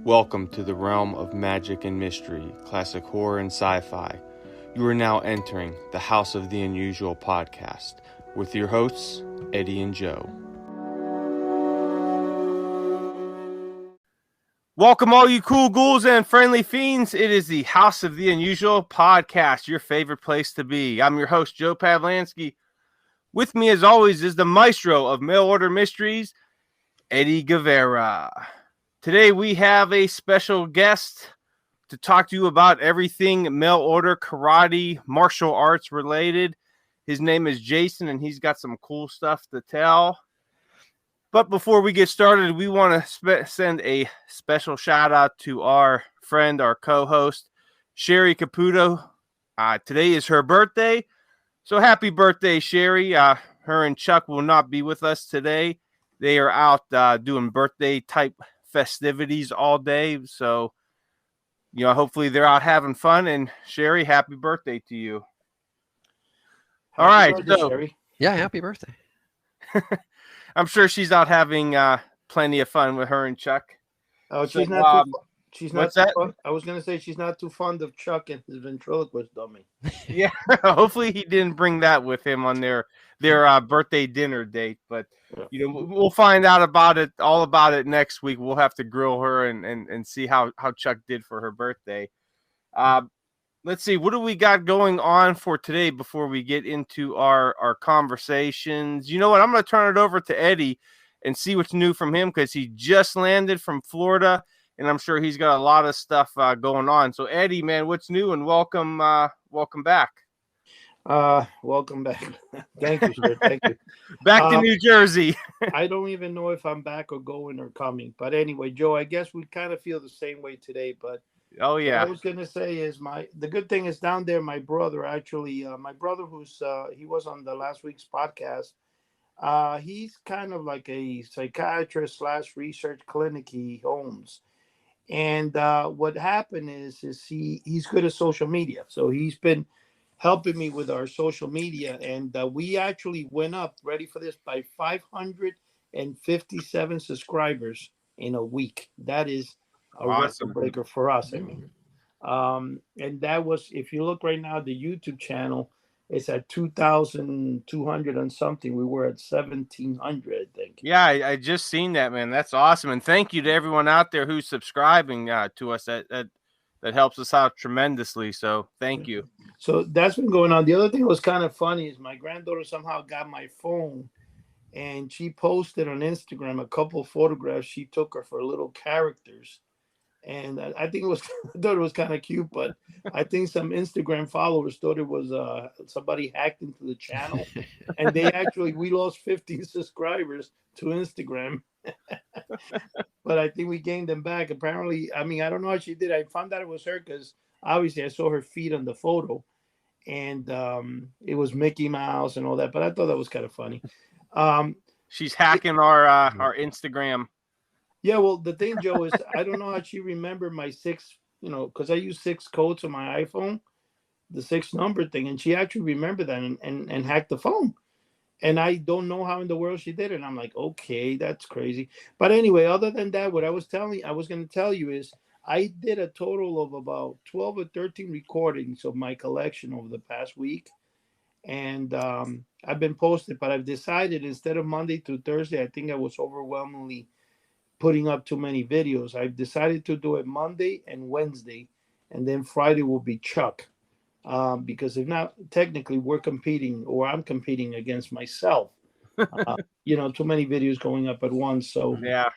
Welcome to the realm of magic and mystery, classic horror and sci-fi. You are now entering the House of the Unusual podcast with your hosts, Eddie and Joe. Welcome all you cool ghouls and friendly fiends. It is the House of the Unusual podcast, your favorite place to be. I'm your host, Joe Pavlansky. With me, as always, is the maestro of mail order mysteries, Eddie Guevara. Today we have a special guest to talk to you about everything mail order, karate, martial arts related. His name is Jason, and he's got some cool stuff to tell. But before we get started, we want to send a special shout out to our friend, our co-host, Cheri Caputo. Today is her birthday, so happy birthday, Cheri. Her and Chuck will not be with us today. They are out doing birthday type festivities all day, so hopefully they're out having fun. And Cheri, happy birthday to you. All right, so Cheri. Yeah, happy birthday. I'm sure she's out having plenty of fun with her and Chuck. Oh, she's not. She's not. What's that? I was going to say she's not too fond of Chuck and his ventriloquist dummy. Yeah, hopefully he didn't bring that with him on their birthday dinner date. But we'll find out all about it next week. We'll have to grill her and see how Chuck did for her birthday. Let's see, what do we got going on for today before we get into our conversations? You know what? I'm going to turn it over to Eddie and see what's new from him, because he just landed from Florida, and I'm sure he's got a lot of stuff going on. So, Eddie, man, what's new? And welcome back. Welcome back. Thank you, sir. Thank you. Back to New Jersey. I don't even know if I'm back or going or coming. But anyway, Joe, I guess we kind of feel the same way today. But oh yeah, what I was gonna say is the good thing is down there. My brother actually, who's he was on the last week's podcast. He's kind of like a psychiatrist / research clinic he owns. And what happened is he's good at social media. So he's been helping me with our social media. And we actually went up, ready for this, by 557 subscribers in a week. That is a awesome. record breaker for us. I mean, and that was, if you look right now, the YouTube channel is at 2,200 and something. We were at 1,700, I think. Yeah, I just seen that, man. That's awesome. And thank you to everyone out there who's subscribing to us. That helps us out tremendously. So thank you. So that's been going on. The other thing that was kind of funny is my granddaughter somehow got my phone, and she posted on Instagram a couple of photographs she took her for little characters. And I think I thought it was kind of cute, but I think some Instagram followers thought it was somebody hacked into the channel, and we lost 15 subscribers to Instagram. But I think we gained them back. Apparently, I mean, I don't know how she did. I found out it was her because obviously I saw her feet on the photo, and it was Mickey Mouse and all that. But I thought that was kind of funny. She's hacking our Instagram. Yeah, well, the thing, Joe, is I don't know how she remembered my 6, because I use 6 codes on my iPhone, the 6 number thing, and she actually remembered that and hacked the phone. And I don't know how in the world she did it. And I'm like, okay, that's crazy. But anyway, other than that, what I was going to tell you is I did a total of about 12 or 13 recordings of my collection over the past week. And I've been posted, but I've decided instead of Monday through Thursday, I think I was overwhelmingly putting up too many videos. I've decided to do it Monday and Wednesday, and then Friday will be Chuck. Because if not, technically we're competing, or I'm competing against myself. Too many videos going up at once. So yeah,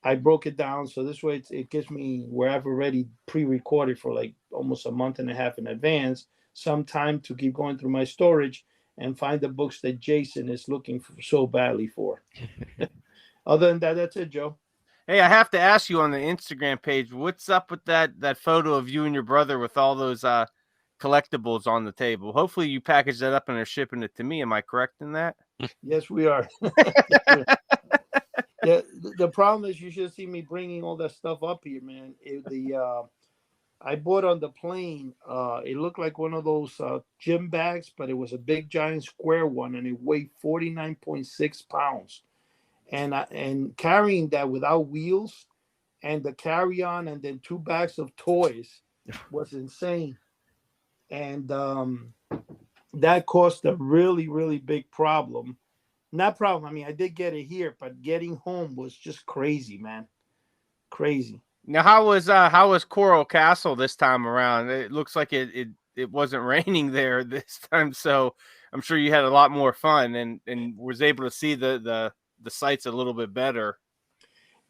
I broke it down. So this way it gives me, where I've already pre-recorded for like almost a month and a half in advance, some time to keep going through my storage and find the books that Jason is looking for so badly for. Other than that, that's it, Joe. Hey, I have to ask you on the Instagram page, what's up with that photo of you and your brother with all those collectibles on the table? Hopefully you package that up and are shipping it to me. Am I correct in that? Yes, we are. Yeah, the problem is you should see me bringing all that stuff up here, man. I bought on the plane. It looked like one of those gym bags, but it was a big giant square one, and it weighed 49.6 pounds. And carrying that without wheels and the carry-on, and then 2 bags of toys was insane. And that caused a really, really big problem. Not problem. I mean, I did get it here, but getting home was just crazy, man. Crazy. Now, how was Coral Castle this time around? It looks like it wasn't raining there this time, so I'm sure you had a lot more fun and was able to see the sights a little bit better.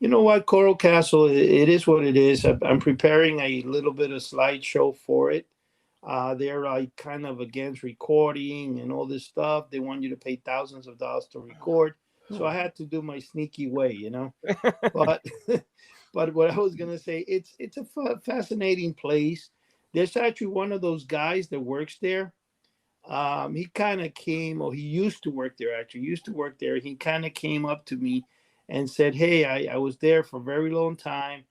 You know what, Coral Castle, it is what it is. I'm preparing a little bit of slideshow for it. They're like kind of against recording and all this stuff. They want you to pay thousands of dollars to record. So I had to do my sneaky way, you know. But but what I was gonna say, it's a fascinating place. There's actually one of those guys that works there. He kind of came, or he used to work there. Actually, used to work there. He kind of came up to me and said, "Hey, I was there for a very long time.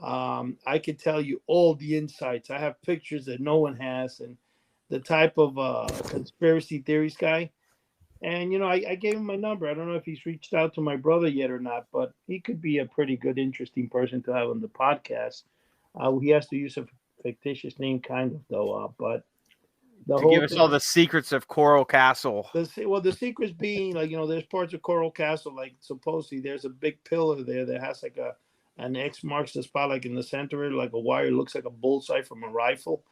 I could tell you all the insights. I have pictures that no one has, and the type of conspiracy theories guy." And I gave him my number. I don't know if he's reached out to my brother yet or not, but he could be a pretty good, interesting person to have on the podcast. He has to use a fictitious name, kind of though. But the To whole give us thing, all the secrets of Coral Castle. the secrets being like there's parts of Coral Castle, like supposedly there's a big pillar there that has like an X marks the spot, like in the center, like a wire, looks like a bullseye from a rifle.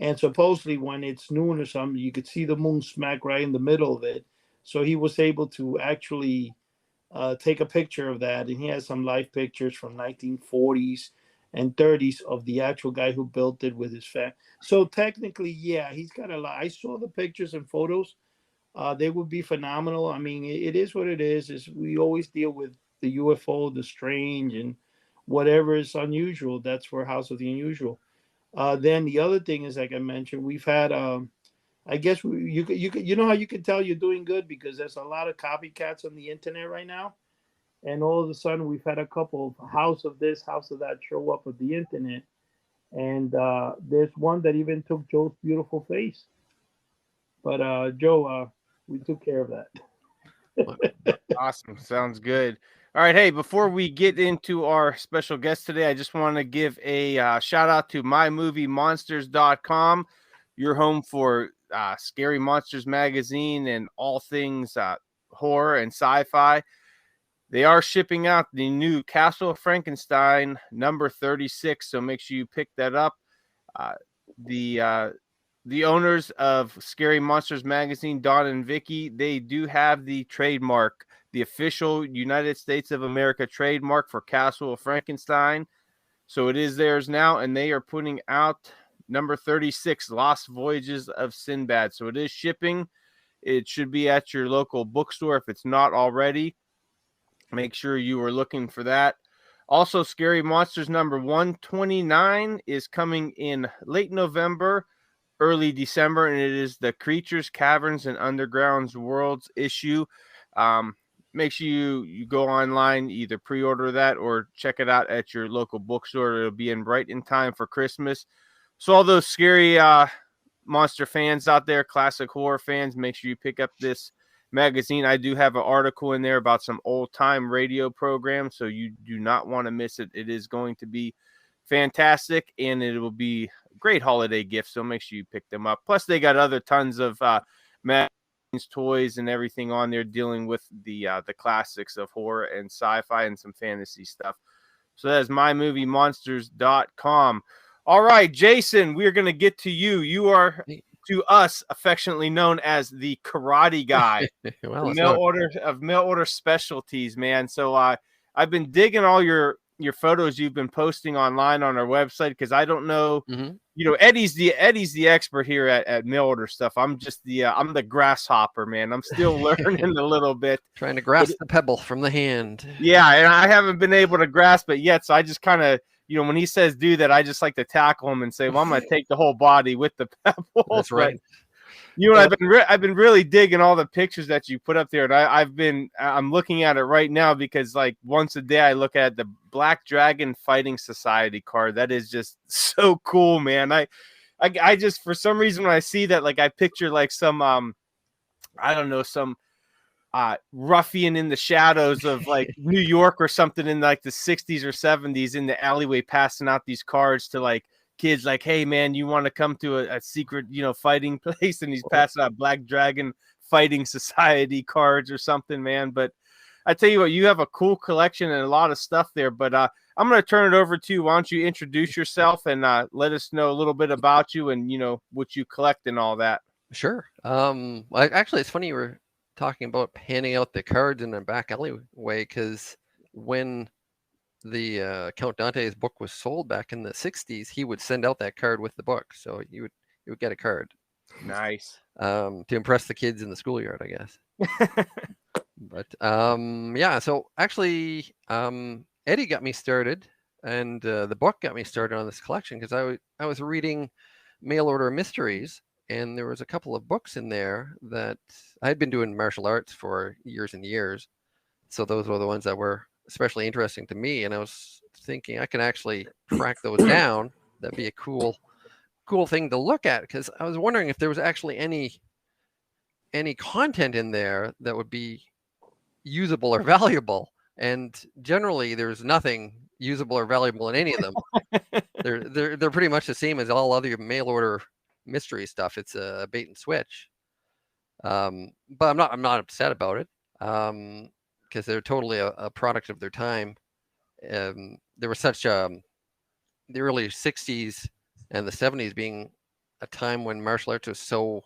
And supposedly when it's noon or something, you could see the moon smack right in the middle of it. So he was able to actually take a picture of that, and he has some live pictures from 1940s and 30s of the actual guy who built it with his family. So technically, yeah, he's got a lot. I saw the pictures and photos. They would be phenomenal. I mean, it is what it is. Is we always deal with the UFO, the strange, and whatever is unusual. That's for House of the Unusual. Then the other thing is, like I mentioned, we've had. I guess you know how you can tell you're doing good because there's a lot of copycats on the internet right now, and all of a sudden we've had a couple of house of this, house of that show up with the internet, and there's one that even took Joe's beautiful face. But Joe, we took care of that. Awesome. Sounds good. All right. Hey, before we get into our special guest today, I just want to give a shout out to mymoviemonsters.com, your home for Scary Monsters magazine and all things horror and sci-fi. They are shipping out the new Castle of Frankenstein number 36, so make sure you pick that up. The owners of Scary Monsters magazine, Don and Vicky, they do have the trademark, the official United States of America trademark for Castle of Frankenstein. So it is theirs now, and they are putting out number 36, Lost Voyages of Sinbad. So it is shipping. It should be at your local bookstore if it's not already. Make sure you are looking for that. Also, Scary Monsters number 129 is coming in late November, early December, and it is the Creatures, Caverns, and Undergrounds Worlds issue. Make sure you go online, either pre-order that or check it out at your local bookstore. It'll be in right in time for Christmas. So all those scary monster fans out there, classic horror fans, make sure you pick up this magazine. I do have an article in there about some old-time radio programs, so you do not want to miss it. It is going to be fantastic, and it will be a great holiday gift, so make sure you pick them up. Plus, they got other tons of magazines, toys, and everything on there dealing with the classics of horror and sci-fi and some fantasy stuff. So that is mymoviemonsters.com. All right, Jason, we're going to get to you. You are, to us, affectionately known as the karate guy. Well, mail order specialties, man. So I've been digging all your photos you've been posting online on our website, because I don't know, Eddie's the expert here at mail order stuff. I'm just I'm the grasshopper, man. I'm still learning a little bit, trying to grasp the pebble from the hand. Yeah, and I haven't been able to grasp it yet, so I just kind of, when he says do that, I just like to tackle him and say, well, I'm going to take the whole body with the pebbles. That's right. I've been really digging all the pictures that you put up there, and I'm looking at it right now because, like, once a day I look at the Black Dragon Fighting Society card. That is just so cool, man. I just, for some reason, when I see that, like, I picture like some I don't know, some ruffian in the shadows of like New York or something in like the 60s or 70s in the alleyway passing out these cards to like kids like, hey man, you want to come to a secret, fighting place, and he's passing out Black Dragon Fighting Society cards or something, man. But I tell you what, you have a cool collection and a lot of stuff there, but I'm going to turn it over to you. Why don't you introduce yourself and let us know a little bit about you and, what you collect and all that. Sure. Actually, it's funny you were talking about handing out the cards in the back alleyway, because when the Count Dante's book was sold back in the 60s, he would send out that card with the book. So you would get a card. Nice. To impress the kids in the schoolyard, I guess. But yeah, so actually Eddie got me started, and the book got me started on this collection because I was reading mail order mysteries, and there was a couple of books in there that I had been doing martial arts for years and years. So those were the ones that were especially interesting to me, and I was thinking I can actually track those down. That'd be a cool thing to look at, because I was wondering if there was actually any content in there that would be usable or valuable, and generally there's nothing usable or valuable in any of them. they're pretty much the same as all other mail order mystery stuff. It's a bait and switch, but I'm not upset about it, because they're totally a product of their time. There was such the early 60s and the 70s being a time when martial arts was so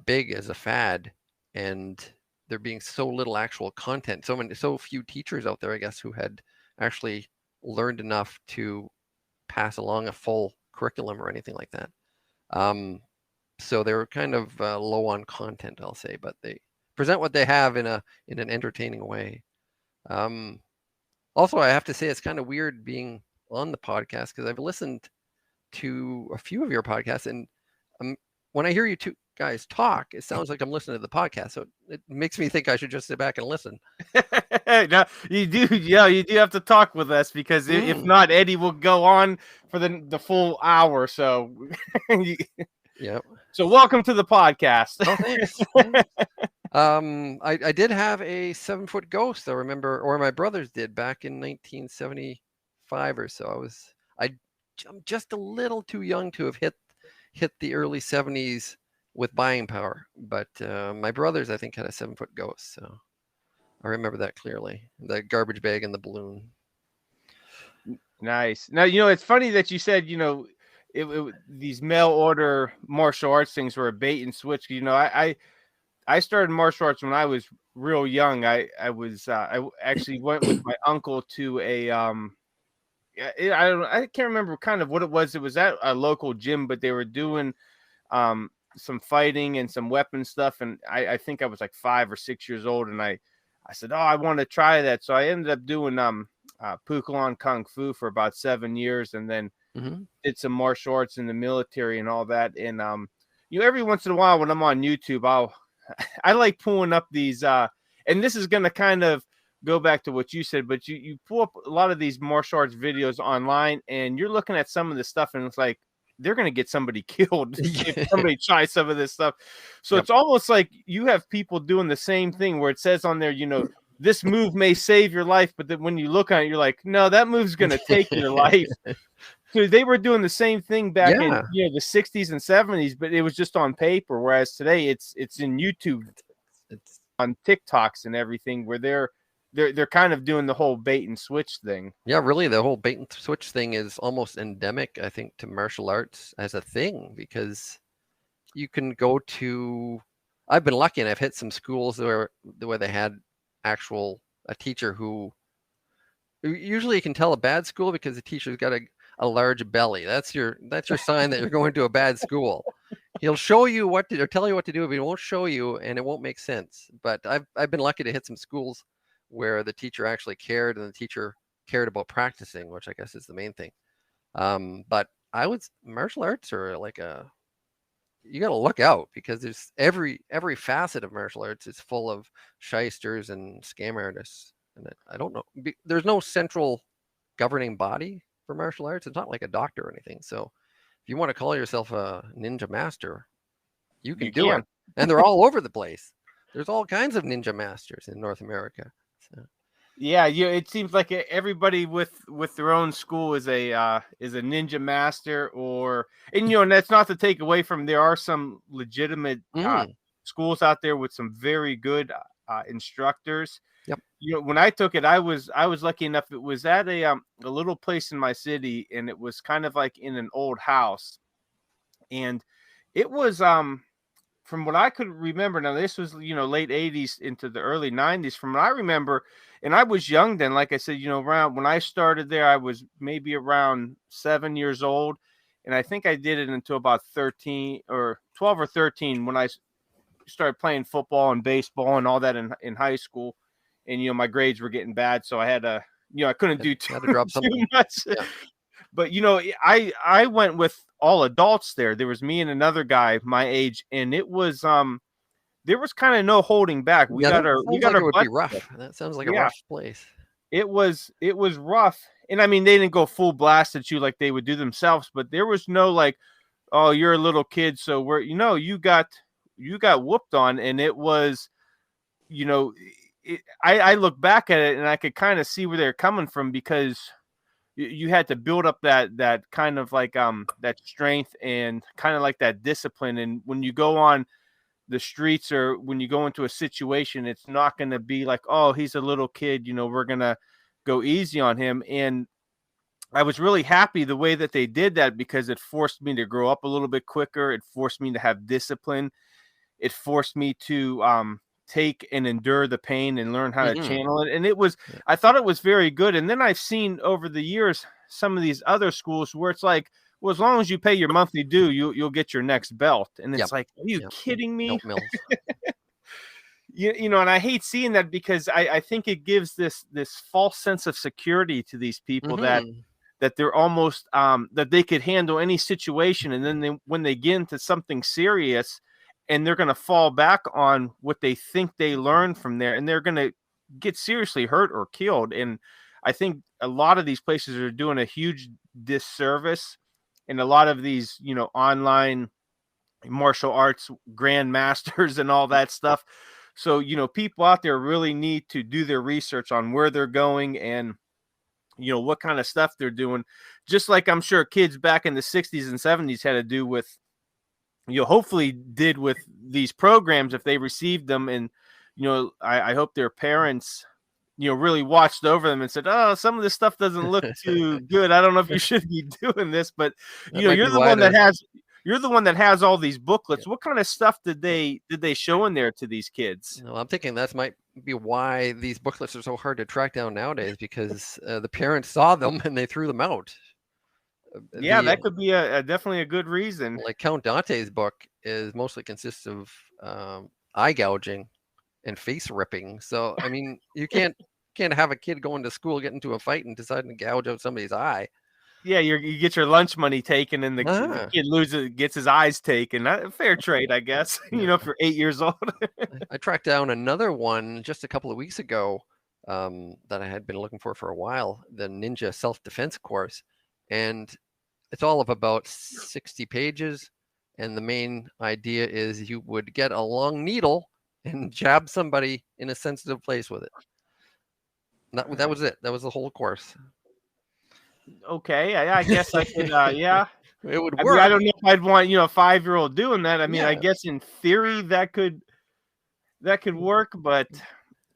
big as a fad, and there being so little actual content, so few teachers out there, I guess, who had actually learned enough to pass along a full curriculum or anything like that. So they were kind of low on content, I'll say, but they present what they have in an entertaining way. Also, I have to say it's kind of weird being on the podcast, because I've listened to a few of your podcasts, and when I hear you two guys talk, it sounds like I'm listening to the podcast, so it makes me think I should just sit back and listen. No, you do. Yeah, you do have to talk with us, because if not, Eddie will go on for the full hour. So, yeah. So welcome to the podcast. Oh, thanks. I did have a 7-foot ghost, I remember, or my brothers did, back in 1975 or so. I'm just a little too young to have hit the early 70s with buying power, but my brothers, I think, had a 7-foot ghost, so I remember that clearly. The garbage bag and the balloon. Nice. Now, it's funny that you said, these mail order martial arts things were a bait and switch. I started martial arts when I was real young. I actually went with my uncle to a I can't remember kind of what it was. It was at a local gym, but they were doing some fighting and some weapon stuff, and I think I was like 5 or 6 years old, and I said, oh, I want to try that. So I ended up doing Pukulon Kung Fu for about 7 years, and then did some martial arts in the military and all that. And every once in a while when I'm on YouTube, I like pulling up these and this is going to kind of go back to what you said, but you pull up a lot of these martial arts videos online, and you're looking at some of the stuff, and it's like they're going to get somebody killed if somebody tries some of this stuff. So It's almost like you have people doing the same thing, where it says on there, this move may save your life, but then when you look at it, you're like, no, that move's going to take your life. So they were doing the same thing back in the 60s and 70s, but it was just on paper. Whereas today it's in YouTube, it's on TikToks and everything, where they're kind of doing the whole bait and switch thing. Yeah, really, the whole bait and switch thing is almost endemic, I think, to martial arts as a thing, because you can go to. I've been lucky, and I've hit some schools where they had a teacher who. Usually, you can tell a bad school because the teacher's got a large belly. That's your sign that you're going to a bad school. He'll show you what to, or tell you what to do, but he won't show you, and it won't make sense. But I've been lucky to hit some schools where the teacher actually cared, and the teacher cared about practicing, which I guess is the main thing. But martial arts are like you got to look out, because there's every facet of martial arts is full of shysters and scam artists. And I don't know, there's no central governing body for martial arts. It's not like a doctor or anything. So if you want to call yourself a ninja master, you can do it. And they're all over the place. there's all kinds of ninja masters in North America. So. Yeah, it seems like everybody with their own school is a ninja master, and that's not to take away from, there are some legitimate schools out there with some very good instructors. Yep. When I took it, I was lucky enough. It was at a little place in my city, and it was kind of like in an old house, and it was from what I could remember. Now this was late 80s into the early 90s. From what I remember, and I was young then. Like I said, around when I started there, I was maybe around 7 years old, and I think I did it until about 13 or 12 or 13 when I started playing football and baseball and all that in high school. And my grades were getting bad, so I had to I couldn't do too much. Yeah. But I went with all adults there. There was me and another guy my age, and it was there was kind of no holding back. We got our it would be rough. That sounds like a rough place. It was rough. And I mean, they didn't go full blast at you like they would do themselves, but there was no like, oh, you're a little kid, so we're you got whooped on. And it was I look back at it and I could kind of see where they're coming from, because you had to build up that kind of like that strength and kind of like that discipline. And when you go on the streets or when you go into a situation, it's not going to be like, oh, he's a little kid, we're going to go easy on him. And I was really happy the way that they did that, because it forced me to grow up a little bit quicker. It forced me to have discipline. It forced me to take and endure the pain and learn how to channel it. And I thought it was very good. And then I've seen over the years some of these other schools where it's like, well, as long as you pay your monthly due, you'll get your next belt. And it's like, are you kidding me? And I hate seeing that, because I think it gives this false sense of security to these people that they're almost that they could handle any situation. And then when they get into something serious, and they're going to fall back on what they think they learned from there, and they're going to get seriously hurt or killed. And I think a lot of these places are doing a huge disservice. And a lot of these, online martial arts grandmasters and all that stuff. So, people out there really need to do their research on where they're going and, what kind of stuff they're doing. Just like I'm sure kids back in the 60s and 70s had to do with, hopefully did with these programs if they received them. And, I hope their parents, really watched over them and said, oh, some of this stuff doesn't look too good. I don't know if you should be doing this, but you're the one that has all these booklets. Yeah. What kind of stuff did they show in there to these kids? I'm thinking that might be why these booklets are so hard to track down nowadays, because the parents saw them and they threw them out. Yeah, that could be definitely a good reason. Like Count Dante's book mostly consists of eye gouging and face ripping. So I mean, you can't have a kid going to school, get into a fight, and deciding to gouge out somebody's eye. Yeah, you get your lunch money taken, and the kid gets his eyes taken. A fair trade, I guess. If you're 8 years old. I tracked down another one just a couple of weeks ago that I had been looking for a while, the Ninja Self-Defense course, and it's all of about 60 pages. And the main idea is you would get a long needle and jab somebody in a sensitive place with it. That was it. That was the whole course. Okay, I guess I could. Yeah, it would work. I don't know if I'd want a 5-year-old doing that. I mean, I guess in theory that could work, but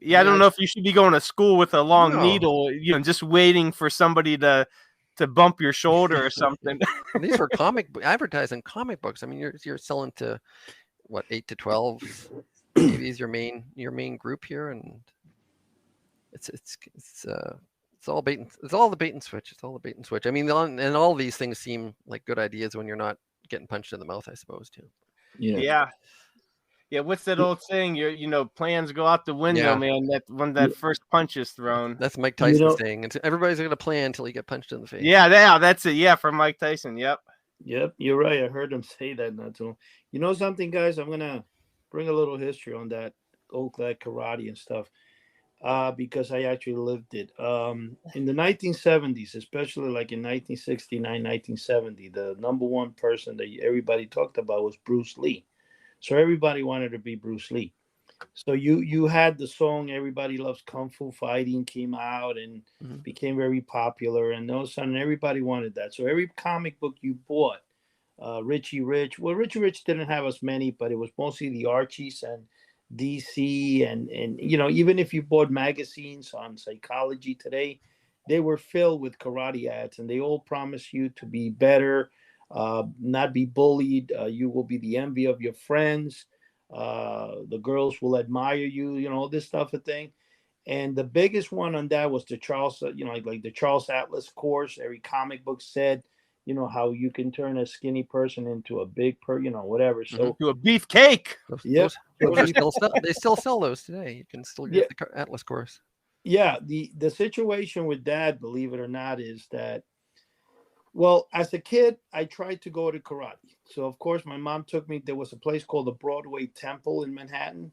I don't know if you should be going to school with a long needle, just waiting for somebody to bump your shoulder or something. These were advertising comic books. I mean, you're selling to what, 8 to 12 maybe is your main group here, and it's all bait and it's all the bait and switch. It's all the bait and switch. I mean, and all these things seem like good ideas when you're not getting punched in the mouth, I suppose, too. Yeah. What's that old saying? Plans go out the window, man. That when that first punch is thrown. That's Mike Tyson saying. Everybody's gonna plan until you get punched in the face. Yeah, that's it. Yeah, from Mike Tyson. Yep, you're right. I heard him say that not too long. You know something, guys? I'm gonna bring a little history on that old karate and stuff. Because I actually lived it. In the 1970s, especially like in 1969, 1970, the number one person that everybody talked about was Bruce Lee. So everybody wanted to be Bruce Lee. So you had the song "Everybody Loves Kung Fu Fighting" came out and became very popular, and all of a sudden everybody wanted that. So every comic book you bought, Richie Rich. Well, Richie Rich didn't have as many, but it was mostly the Archies and DC, and even if you bought magazines on psychology today, they were filled with karate ads, and they all promise you to be better, not be bullied. You will be the envy of your friends. The girls will admire you. This stuff of thing. And the biggest one on that was the Charles, like the Charles Atlas course. Every comic book said, how you can turn a skinny person into a big whatever. So To a beefcake. yep. Those are still they still sell those today. You can still get the Atlas course. Yeah, the situation with that, believe it or not, is that, well, as a kid, I tried to go to karate. So of course my mom took me. There was a place called the Broadway Temple in Manhattan,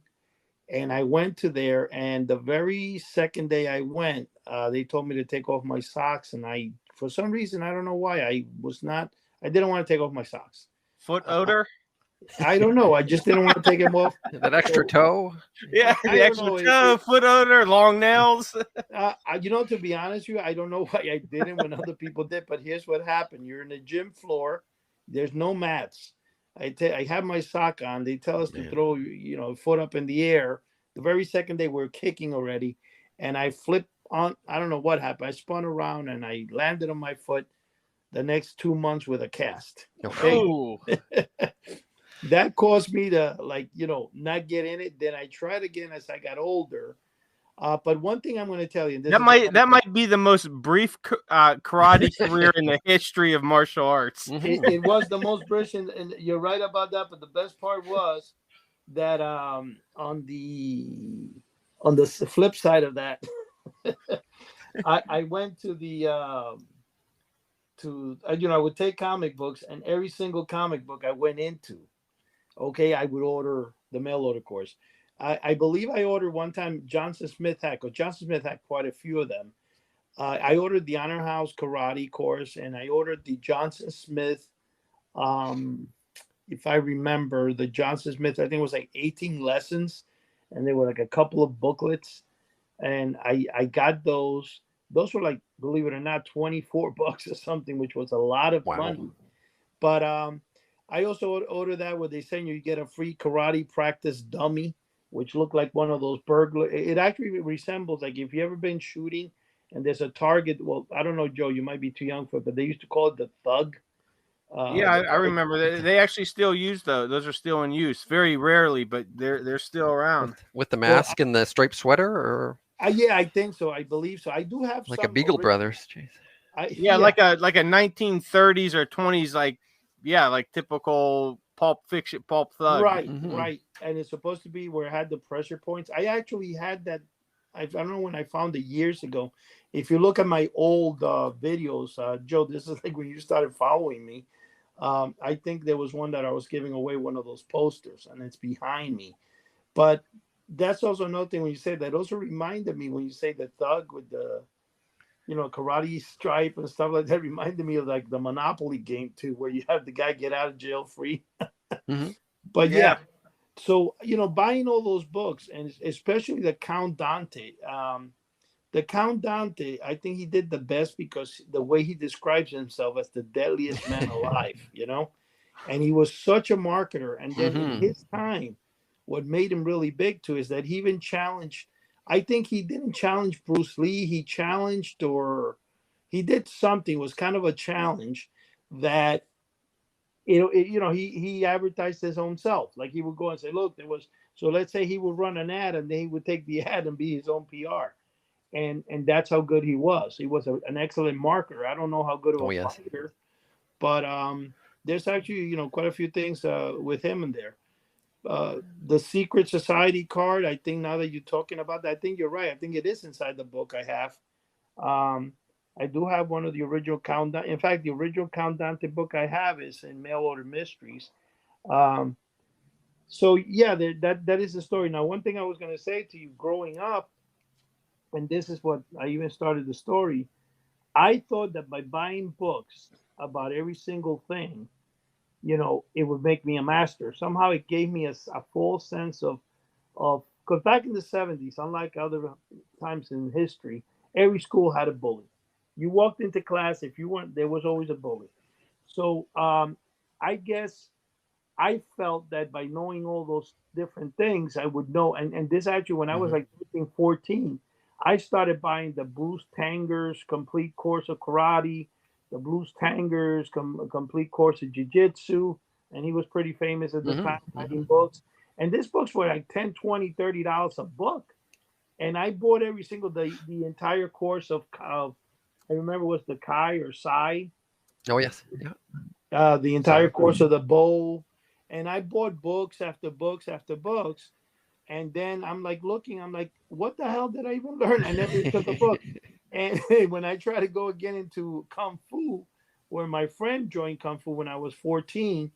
and I went to there. And the very second day I went, they told me to take off my socks, and for some reason, I don't know why, I didn't want to take off my socks. Foot odor. I don't know. I just didn't want to take them off. That extra toe. Yeah, the extra toe, foot odor, long nails. To be honest with you, I don't know why I didn't when other people did. But here's what happened: you're in the gym floor. There's no mats. I have my sock on. They tell us to throw, foot up in the air. The very second day we're kicking already, and I flipped on. I don't know what happened. I spun around and I landed on my foot. The next 2 months with a cast. Okay. Oh. That caused me to not get in it. Then I tried again as I got older. But one thing I'm going to tell you, that might be the most brief karate career in the history of martial arts. It was the most brief, and you're right about that. But the best part was that on the flip side of that, I went to the I would take comic books, and every single comic book I went into. Okay, I would order the mail order course. I believe I ordered one time Johnson Smith had quite a few of them. I ordered the Honor House Karate course, and I ordered the Johnson Smith. If I remember, the Johnson Smith, I think it was like 18 lessons, and there were like a couple of booklets, and I got those. Those were like, believe it or not, $24 or something, which was a lot of money. But I also ordered that where they say you get a free karate practice dummy, which looked like one of those burglar. It actually resembles, like, if you ever been shooting and there's a target. Well, I don't know, Joe, you might be too young for it, but they used to call it the thug. I remember. They actually still use those. Those are still in use. Very rarely, but they're still around. With the mask and the striped sweater, or? Yeah, I think so. I believe so. I do have like a Beagle Brothers. Jeez. Like a 1930s or 20s, like typical pulp thug. Right, right. And it's supposed to be where it had the pressure points. I actually had that. I don't know when I found it years ago. If you look at my old videos, Joe, this is like when you started following me. I think there was one that I was giving away, one of those posters, and it's behind me. But that's also another thing when you say that. Also reminded me when you say the thug with the, karate stripe and stuff like that. Reminded me of like the Monopoly game too, where you have the guy get out of jail free. But yeah, so buying all those books, and especially the Count Dante. The Count Dante, I think he did the best because the way he describes himself as the deadliest man alive, and he was such a marketer. And then in his time, what made him really big too is that he even challenged. I think he didn't challenge Bruce Lee. He challenged, or he did something. It was kind of a challenge that, he advertised his own self. Like he would go and say, look, there was. So let's say he would run an ad, and then he would take the ad and be his own PR. And that's how good he was. He was an excellent marketer. I don't know how good of a fighter, but there's actually quite a few things with him in there. The Secret Society card, I think now that you're talking about that, I think you're right. I think it is inside the book I have. I do have one of the original Count Dante. In fact, the original Count Dante book I have is in Mail Order Mysteries. So yeah, that is the story. Now, one thing I was going to say to you, growing up, and this is what I even started the story, I thought that by buying books about every single thing, it would make me a master. Somehow it gave me a false sense of because back in the 70s, unlike other times in history, every school had a bully. You walked into class, if you weren't, there was always a bully. So I guess I felt that by knowing all those different things, I would know. And this actually, when I was like 13, 14, I started buying the Bruce Tanger's Complete Course of Karate, the Bruce Tanger's Complete Course of Jiu-Jitsu. And he was pretty famous at the time, writing books. And these books were like 10, 20, $30 a book. And I bought every single, the entire course of I remember it was the Kai or Sai. Oh, yes. Yeah. The entire course of the bowl. And I bought books after books after books. And then I'm like looking, I'm like, what the hell did I even learn? I never took a book. And when I try to go again into Kung Fu, where my friend joined Kung Fu when I was 14,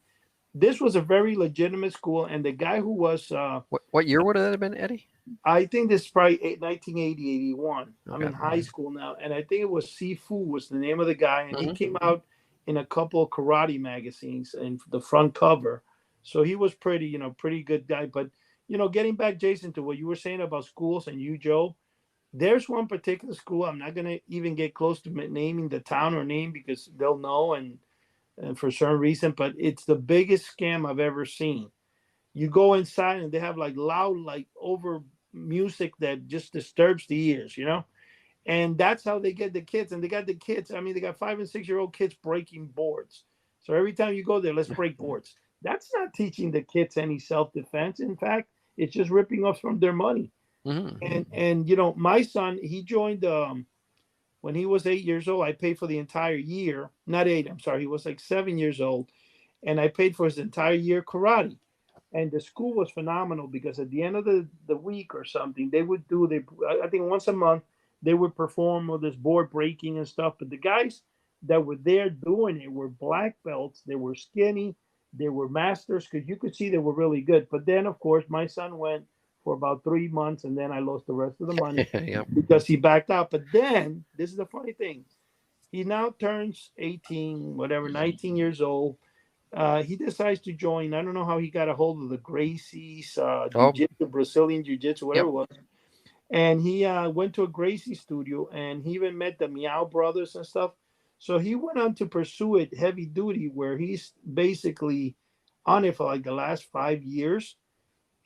this was a very legitimate school. And the guy who was... what year would that have been, Eddie? I think this is probably 1980, 81. Okay. I'm in high school now. And I think it was Sifu was the name of the guy. And he came out in a couple of karate magazines and the front cover. So he was pretty good guy. But, getting back, Jason, to what you were saying about schools and you, Joe, there's one particular school. I'm not going to even get close to naming the town or name because they'll know and for certain reason, but it's the biggest scam I've ever seen. You go inside and they have like loud, like over music that just disturbs the ears, and that's how they get the kids. And they got the kids. I mean, they got 5 and 6 year old kids breaking boards. So every time you go there, let's break boards. That's not teaching the kids any self-defense. In fact, it's just ripping off from their money. And my son, he joined when he was 8 years old. I paid for the entire year. Not 8, I'm sorry. He was like 7 years old. And I paid for his entire year karate. And the school was phenomenal because at the end of the week or something, they would I think once a month, they would perform with this board breaking and stuff. But the guys that were there doing it were black belts. They were skinny. They were masters because you could see they were really good. But then, of course, my son went for about 3 months and then I lost the rest of the money because he backed out. But then, this is the funny thing. He now turns 18, 19 years old. He decides to join. I don't know how he got a hold of the Gracie's jiu-jitsu, Brazilian jiu-jitsu, whatever it was. And he went to a Gracie studio and he even met the Meow brothers and stuff. So he went on to pursue it heavy duty where he's basically on it for like the last 5 years.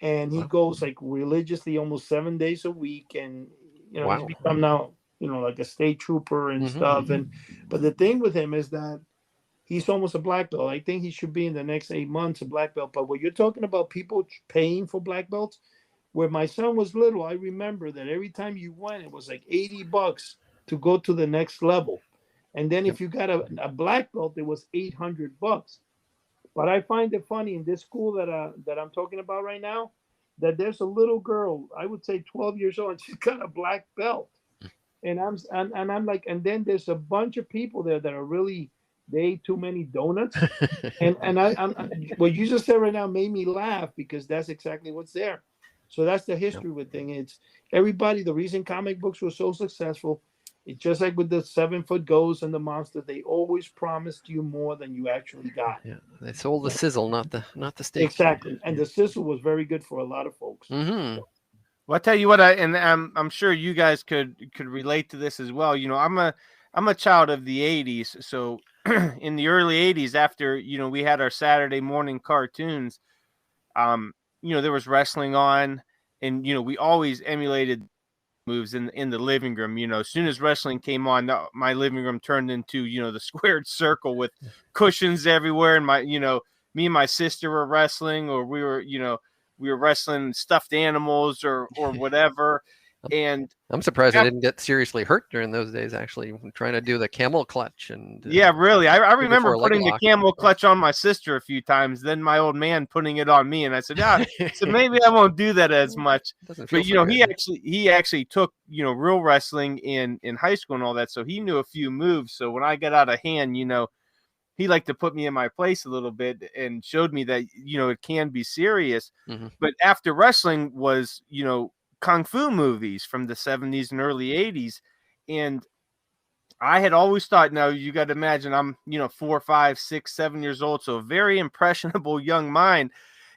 And he goes like religiously almost 7 days a week. And, he's become now, like a state trooper and stuff. And but the thing with him is that he's almost a black belt. I think he should be in the next 8 months a black belt. But when you're talking about people paying for black belts, where my son was little, I remember that every time you went, it was like $80 to go to the next level. And then if you got a black belt, it was $800. But I find it funny in this school that I'm talking about right now, that there's a little girl, I would say 12 years old, and she's got a black belt. And I'm like, and then there's a bunch of people there that are really, they ate too many donuts. and I'm what you just said right now made me laugh because that's exactly what's there. So that's the history with thing. It's everybody. The reason comic books were so successful, it's just like with the 7 foot ghosts and the monsters. They always promised you more than you actually got. Yeah, they sold the sizzle, not the steak. Exactly, and the sizzle was very good for a lot of folks. Well, I tell you what, I'm sure you guys could relate to this as well. I'm a child of the 80s, so in the early 80s, after we had our Saturday morning cartoons, there was wrestling on, and we always emulated moves in the living room. As soon as wrestling came on, my living room turned into the squared circle with cushions everywhere, and me and my sister were wrestling, or we were wrestling stuffed animals or whatever. And I'm surprised I didn't get seriously hurt during those days, actually, trying to do the camel clutch. And yeah, really. I remember putting the camel clutch on my sister a few times, then my old man putting it on me. And I said, so maybe I won't do that as much. But, he actually took, real wrestling in high school and all that. So he knew a few moves. So when I got out of hand, he liked to put me in my place a little bit and showed me that, it can be serious. But after wrestling was, Kung Fu movies from the 70s and early 80s. And I had always thought, now you got to imagine I'm, 4, 5, 6, 7 years old. So a very impressionable young mind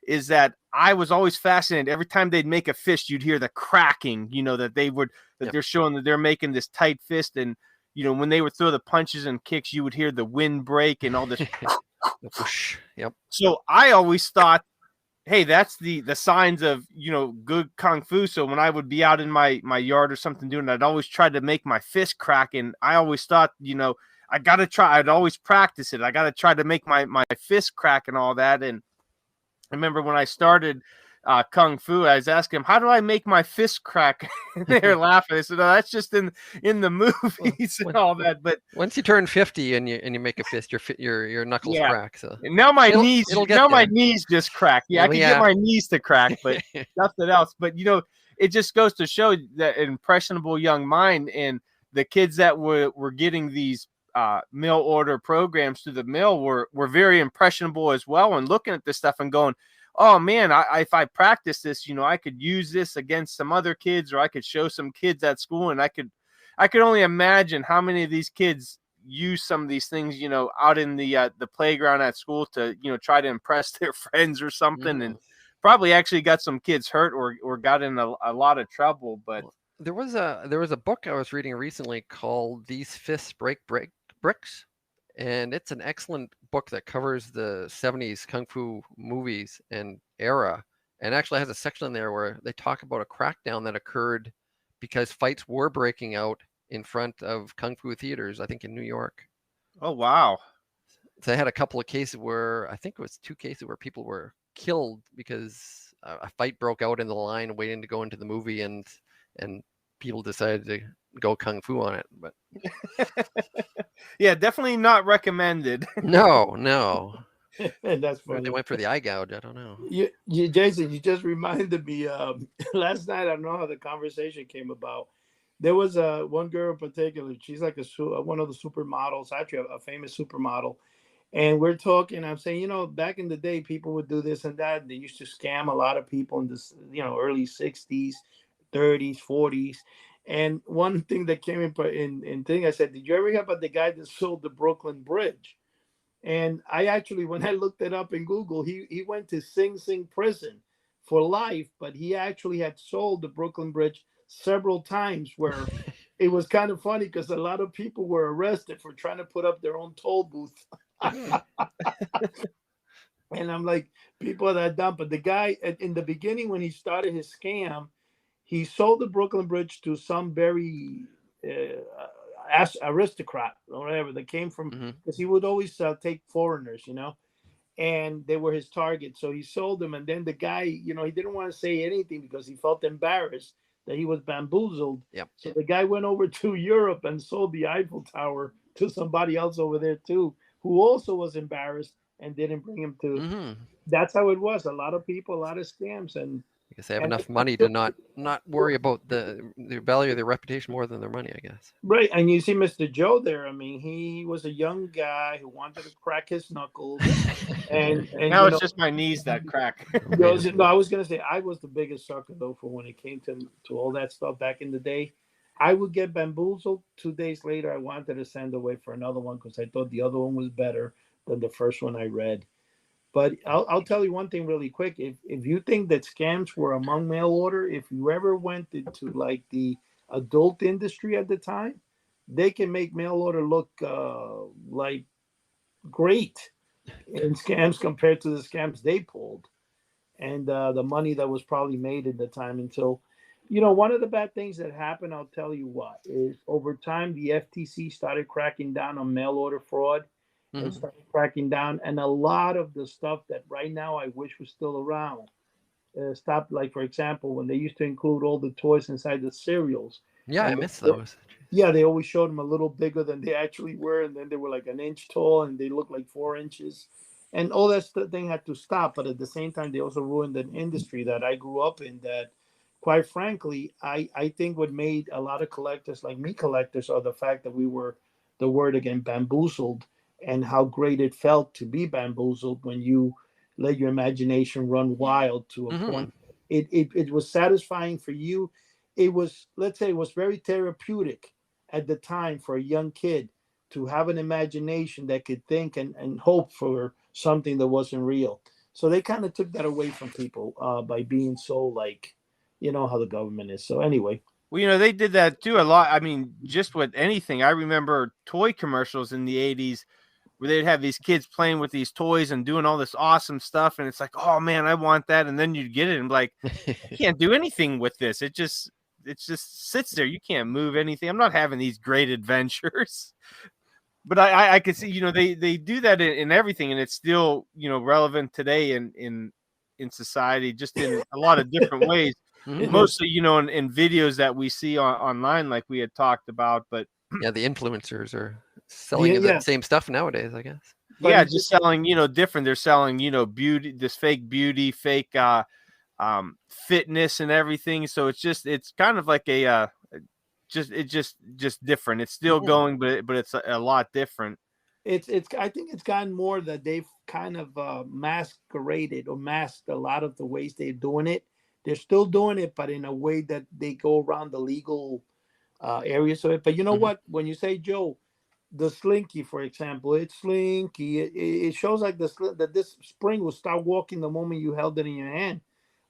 is that I was always fascinated. Every time they'd make a fist, you'd hear the cracking, that they're showing that they're making this tight fist. And, when they would throw the punches and kicks, you would hear the wind break and all this. Whoosh. Yep. So I always thought, hey, that's the signs of, good Kung Fu. So when I would be out in my yard or something doing it, I'd always try to make my fist crack. And I always thought, I got to try. I'd always practice it. I got to try to make my fist crack and all that. And I remember when I started Kung Fu, I was asking him, how do I make my fist crack? And they were laughing. I said, no, that's just in the movies and all that. But once you turn 50 and you make a fist, your knuckles crack. So and now my knees just crack. Yeah, I can get my knees to crack, but nothing else. But it just goes to show that impressionable young mind, and the kids that were getting these mail order programs through the mail were very impressionable as well, and looking at this stuff and going, oh man, if I practice this, I could use this against some other kids, or I could show some kids at school. And I could only imagine how many of these kids use some of these things, out in the playground at school to, try to impress their friends or something. And probably actually got some kids hurt or got in a lot of trouble. But there was a book I was reading recently called These Fists Break Bricks. And it's an excellent book that covers the 70s Kung Fu movies and era, and actually has a section in there where they talk about a crackdown that occurred because fights were breaking out in front of Kung Fu theaters, I think in New York. Oh, wow. So they had a couple of cases where, I think it was 2 cases where people were killed because a fight broke out in the line waiting to go into the movie, and people decided to go Kung Fu on it. But yeah, definitely not recommended. No. That's funny. Or they went for the eye gouge. I don't know. Jason, you just reminded me. Last night, I don't know how the conversation came about. There was one girl in particular. She's like one of the supermodels, actually a famous supermodel. And we're talking. I'm saying, back in the day, people would do this and that. They used to scam a lot of people in this, early 60s, 30s, 40s. And one thing that came in thing, I said, did you ever hear about the guy that sold the Brooklyn Bridge? And I actually, when I looked it up in Google, he went to Sing Sing prison for life, but he actually had sold the Brooklyn Bridge several times, where it was kind of funny because a lot of people were arrested for trying to put up their own toll booth. And I'm like, people are that dumb. But the guy, in the beginning, when he started his scam, he sold the Brooklyn Bridge to some very aristocrat or whatever that came from, because he would always take foreigners, and they were his target. So he sold them. And then the guy, he didn't want to say anything because he felt embarrassed that he was bamboozled. Yep. So the guy went over to Europe and sold the Eiffel Tower to somebody else over there too, who also was embarrassed and didn't bring him to. That's how it was. A lot of people, a lot of scams. And I guess they have enough money to not worry about the value of their reputation more than their money, I guess. Right. And you see Mr. Joe there. I mean, he was a young guy who wanted to crack his knuckles. and now it's just my knees that crack. No, I was going to say, I was the biggest sucker, though, for when it came to all that stuff back in the day. I would get bamboozled. 2 days later, I wanted to send away for another one because I thought the other one was better than the first one I read. But I'll tell you one thing really quick. If you think that scams were among mail order, if you ever went into like the adult industry at the time, they can make mail order look like great in scams compared to the scams they pulled, and the money that was probably made at the time. Until, one of the bad things that happened, I'll tell you what, is over time the FTC started cracking down on mail order fraud. And started cracking down, and a lot of the stuff that right now I wish was still around stopped. Like, for example, when they used to include all the toys inside the cereals. Yeah, I miss those. Yeah, they always showed them a little bigger than they actually were, and then they were like an inch tall, and they looked like 4 inches. And all that thing had to stop. But at the same time, they also ruined an industry that I grew up in that, quite frankly, I think what made a lot of collectors like me collectors are the fact that we were, the word again, bamboozled, and how great it felt to be bamboozled when you let your imagination run wild to a point. It was satisfying for you. It was, let's say, it was very therapeutic at the time for a young kid to have an imagination that could think and hope for something that wasn't real. So they kind of took that away from people by being so like, you know how the government is. So anyway, Well, they did that too a lot. I mean, just with anything. I remember toy commercials in the 80s where they'd have these kids playing with these toys and doing all this awesome stuff. And it's like, oh man, I want that. And then you'd get it and be like, I can't do anything with this. It just sits there. You can't move anything. I'm not having these great adventures. But I could see, they do that in everything, and it's still, relevant today in society, just in a lot of different ways. Mostly, in videos that we see online, like we had talked about. But yeah, the influencers are selling the same stuff nowadays, I guess. But yeah, just selling, different. They're selling, beauty, this fake beauty, fake fitness and everything. So it's kind of like a just different. It's still going, but it's a lot different. It's I think it's gotten more that they've kind of masqueraded or masked a lot of the ways they're doing it. They're still doing it, but in a way that they go around the legal areas of it. But you know what? When you say, Joe, the slinky, for example, it's slinky. It shows like that this spring will start walking the moment you held it in your hand.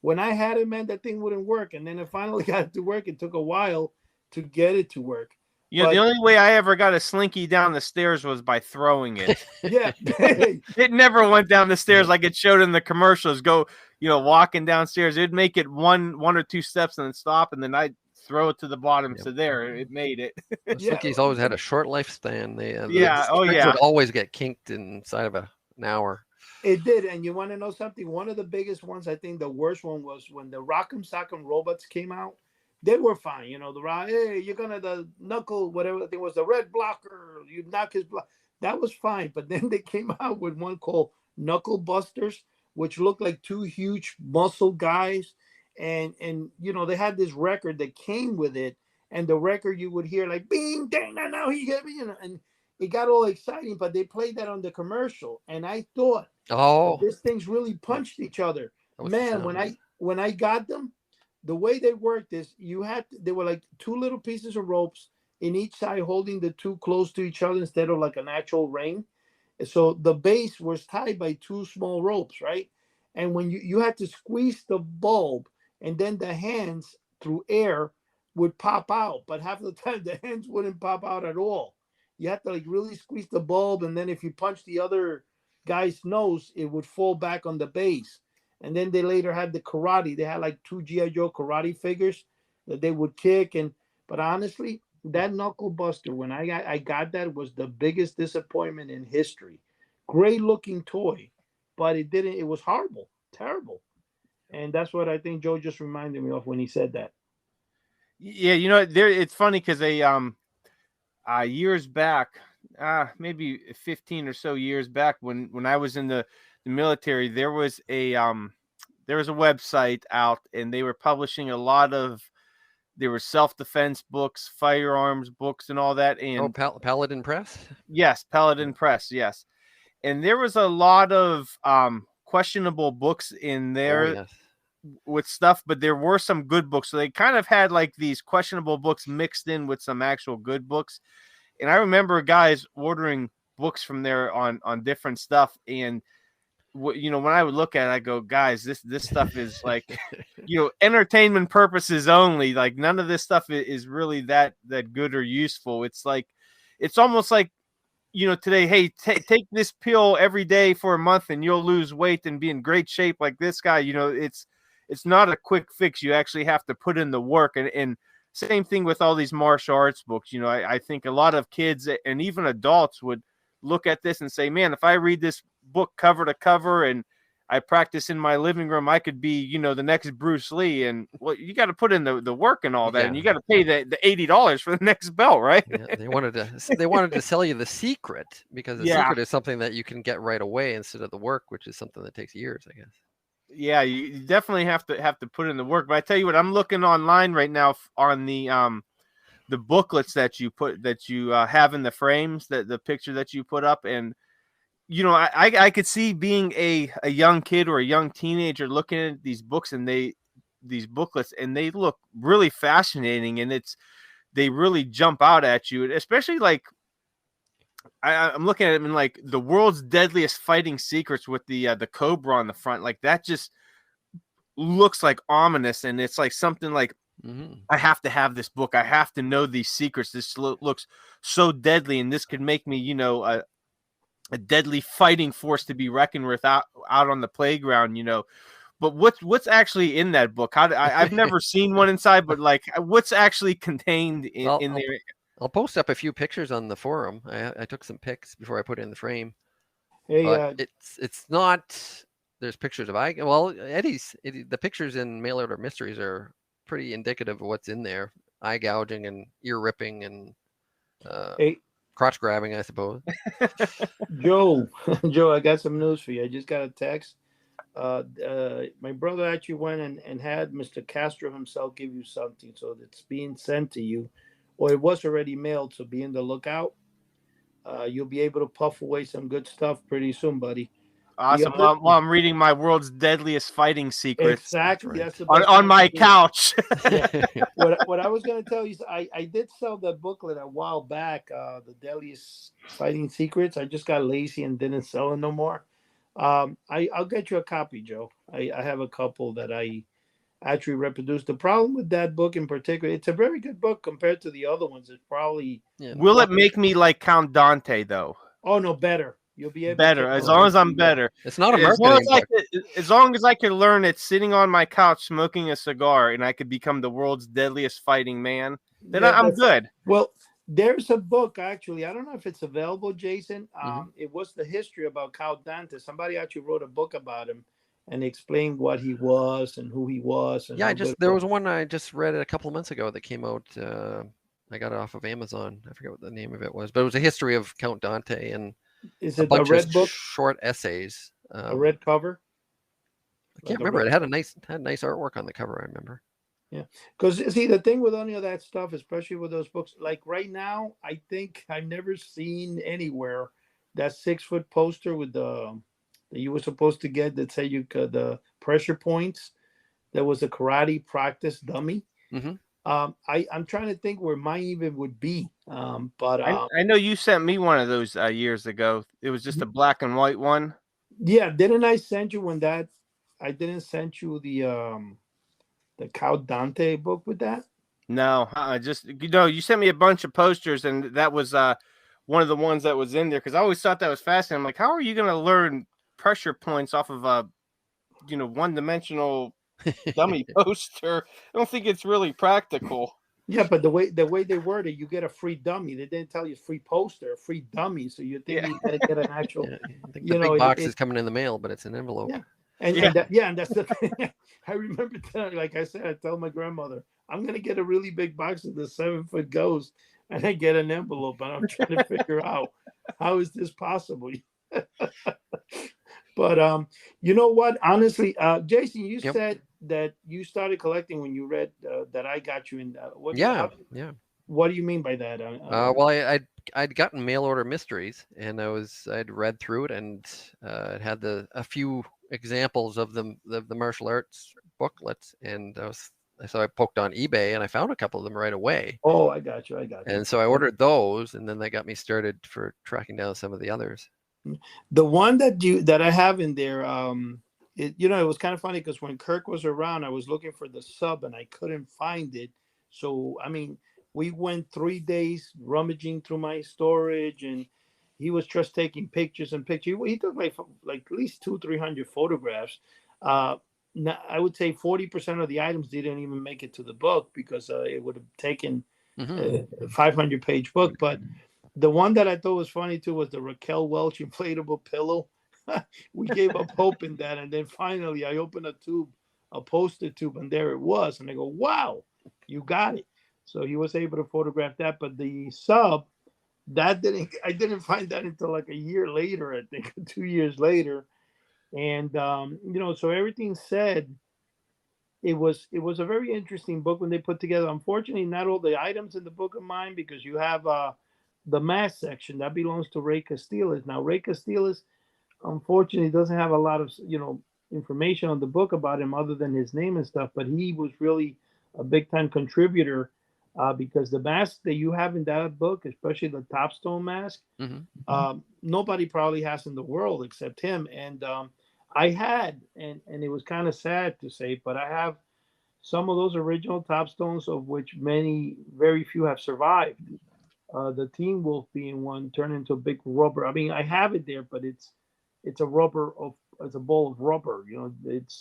When I had it, man, that thing wouldn't work. And then it finally got it to work. It took a while to get it to work. The only way I ever got a slinky down the stairs was by throwing it. Yeah. It never went down the stairs like it showed in the commercials. Go, walking downstairs. It'd make it one or two steps and then stop, and then I'd throw it to the bottom. Yep. So there, it made it. Slinkies always had a short lifespan. They would always get kinked inside of an hour. It did. And you want to know something? One of the biggest ones, I think the worst one was when the Rock'em Sock'em robots came out. They were fine, hey, you're gonna the knuckle, whatever it was, the red blocker, you knock his block. That was fine. But then they came out with one called Knuckle Busters, which looked like two huge muscle guys. And they had this record that came with it, and the record you would hear like bing dang now he hit me, and it got all exciting, but they played that on the commercial, and I thought, this thing's really punched each other. Man, when I got them, the way they worked is they were like two little pieces of ropes in each side holding the two close to each other instead of like an actual ring. So the base was tied by two small ropes, right? And when you had to squeeze the bulb, and then the hands through air would pop out, but half the time the hands wouldn't pop out at all. You had to like really squeeze the bulb, and then if you punch the other guy's nose, it would fall back on the base. And then they later had the karate. They had like two G.I. Joe karate figures that they would kick. But honestly, that Knuckle Buster, when I got that, was the biggest disappointment in history. Great looking toy, but it was horrible, terrible. And that's what I think Joe just reminded me of when he said that. Yeah, it's funny because years back, maybe 15 or so years back, when I was in the military, there was a website out, and they were publishing a lot of, there were self-defense books, firearms books, and all that. And Paladin Press. Yes, Paladin Press. Yes, and there was a lot of questionable books in there with stuff, but there were some good books. So they kind of had like these questionable books mixed in with some actual good books. And I remember guys ordering books from there on different stuff, and when I would look at it, I go, guys, this stuff is like, entertainment purposes only. Like none of this stuff is really that good or useful. It's like, it's almost like, today, hey, take this pill every day for a month and you'll lose weight and be in great shape like this guy. It's not a quick fix. You actually have to put in the work. And same thing with all these martial arts books. I think a lot of kids and even adults would look at this and say, man, if I read this book cover to cover and I practice in my living room, I could be, the next Bruce Lee. And well, you got to put in the work and all that, and you got to pay the $80 for the next belt, right? Yeah, they wanted to sell you the secret, because the secret is something that you can get right away instead of the work, which is something that takes years, I guess. Yeah, you definitely have to put in the work. But I tell you what, I'm looking online right now on the booklets that you have in the frames, the picture that you put up, and I could see being a young kid or a young teenager looking at these books and these booklets, and they look really fascinating, and they really jump out at you, especially like I'm looking at him in like the world's deadliest fighting secrets with the cobra on the front. Like that just looks like ominous, and it's like something like I have to have this book. I have to know these secrets. This looks so deadly, and this could make me, you know, a deadly fighting force to be reckoned with out on the playground, you know. But what's actually in that book? I've never seen one inside, but like what's actually contained in there? I'll post up a few pictures on the forum. I took some pics before I put it in the frame. Hey, But it's not. There's pictures of the pictures in Mail Order Mysteries are pretty indicative of what's in there. Eye gouging and ear ripping and hey, crotch grabbing, I suppose. Joe, Joe, I got some news for you. I just got a text. My brother actually went and had Mr. Castro himself give you something, so it's being sent to you, or it was already mailed. So be on the lookout. You'll be able to puff away some good stuff pretty soon, buddy. Awesome. While I'm reading my world's deadliest fighting secrets. Exactly. Right. That's the best on my couch. Yeah. What I was going to tell you is I did sell that booklet a while back, the deadliest fighting secrets. I just got lazy and didn't sell it no more. I'll get you a copy, Joe. I have a couple that I actually reproduced. The problem with that book in particular, it's a very good book compared to the other ones. It's probably Will it make me like Count Dante though? Oh no, better. You'll be able better to as long as I'm better. It's not a marketing book. As long as I can learn it sitting on my couch smoking a cigar, and I could become the world's deadliest fighting man, then I'm good. Well, there's a book actually. I don't know if it's available, Jason. It was the history about Count Dante. Somebody actually wrote a book about him and explained what he was and who he was. And there was one I just read a couple of months ago that came out. I got it off of Amazon. I forget what the name of it was, but it was a history of Count Dante and is it a red book? Short essays. A red cover. I can't remember. It had nice artwork on the cover. I remember. Yeah, because see the thing with any of that stuff, especially with those books, like right now, I think I've never seen anywhere that 6-foot poster with the that you were supposed to get that said you could the pressure points. There was a karate practice dummy. I'm trying to think where mine even would be. But I know you sent me one of those years ago. It was just a black and white one. Yeah, didn't I send you when that? I didn't send you the Count Dante book with that. No, just you sent me a bunch of posters, and that was one of the ones that was in there because I always thought that was fascinating. I'm like, how are you going to learn pressure points off of a one-dimensional dummy poster? I don't think it's really practical. Yeah, but the way they word it, you get a free dummy. They didn't tell you free poster, free dummy. So you think you got to get an actual. I think the big box is coming in the mail, but it's an envelope. Yeah. And that's the thing. I remember telling, like I said, I tell my grandmother, I'm gonna get a really big box of the 7-foot ghost, and I get an envelope, and I'm trying to figure out how is this possible. But you know what? Honestly, Jason, you said that you started collecting when you read that I got you in. What do you mean by that? Well, I'd gotten Mail Order Mysteries, and I'd read through it, and it had a few examples of the martial arts booklets, and so I poked on eBay and I found a couple of them right away. Oh, I got you. And so I ordered those, and then they got me started for tracking down some of the others. The one that I have in there, it was kind of funny because when Kirk was around, I was looking for the sub and I couldn't find it. So I mean, we went 3 days rummaging through my storage, and he was just taking pictures and pictures. He took like at least 200-300 photographs. Now, I would say 40% of the items didn't even make it to the book because it would have taken a 500-page book. But the one that I thought was funny too was the Raquel Welch inflatable pillow. We gave up hope in that, and then finally I opened a poster tube, and there it was. And I go, "Wow, you got it!" So he was able to photograph that. But the sub, I didn't find that until like a year later, I think 2 years later. And so everything said, it was a very interesting book when they put together. Unfortunately, not all the items in the book are mine, because you have the mask section that belongs to Ray Castillas. Now Ray Castillas, unfortunately, doesn't have a lot of information on the book about him other than his name and stuff, but he was really a big time contributor because the mask that you have in that book, especially the Topstone mask, Hmm. nobody probably has in the world except him. And I had, and it was kind of sad to say, but I have some of those original Topstones, of which very few have survived. The Teen Wolf being one, turned into a big rubber. I mean, I have it there, but it's a rubber of it's a ball of rubber. You know,